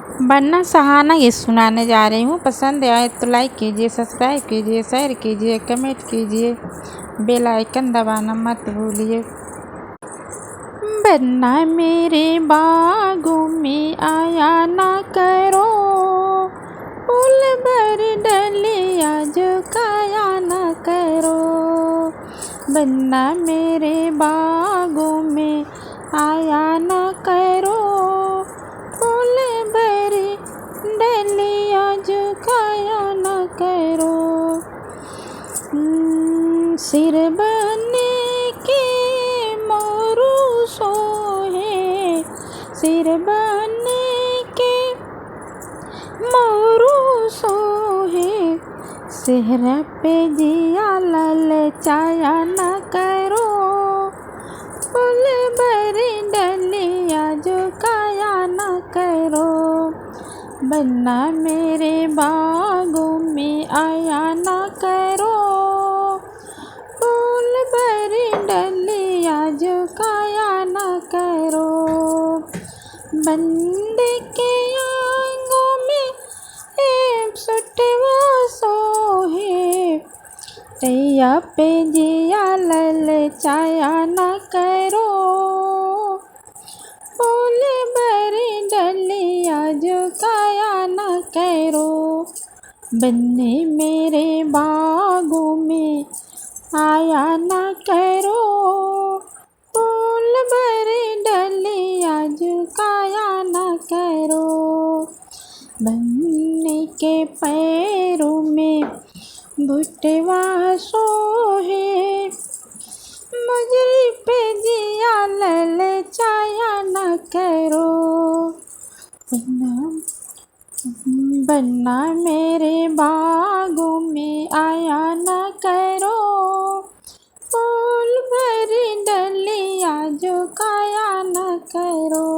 बन्ना सहाना ये सुनाने जा रही हूँ। पसंद आए तो लाइक कीजिए, सब्सक्राइब कीजिए, शेयर कीजिए, कमेंट कीजिए, बेल आइकन दबाना मत भूलिए। बन्ना मेरे बागों में आया ना करो, फूल भर डलिया झुकाया ना करो। बन्ना मेरे बागों में आया ना करो, फूल भरी डलिया झुकाया न करो। सिर बने के मोरू सोहे, सिर बने के मोरू सोहे, सेहरा पे जिया ललचाया न करो, फूल भरी डलिया झुकाया न करो। बन्ना मेरे बागों में आया ना करो, फूल भरी डलिया झुकाया ना करो। बंद के आंगों में एक सुटवा सोहे, तैया पे जिया ललचाया ना करो, फूल भरी डलिया झुकाया न करो। बन्ने मेरे बागों में आया न करो, फूल भरी डलिया झुकाया न करो। बन्ने के पैरों में भुटवा सोहे, मुजरी पे जिया ललचाया न करो। बन्ना मेरे बागों में आया न करो, फूल भरी डलिया झुकाया न करो।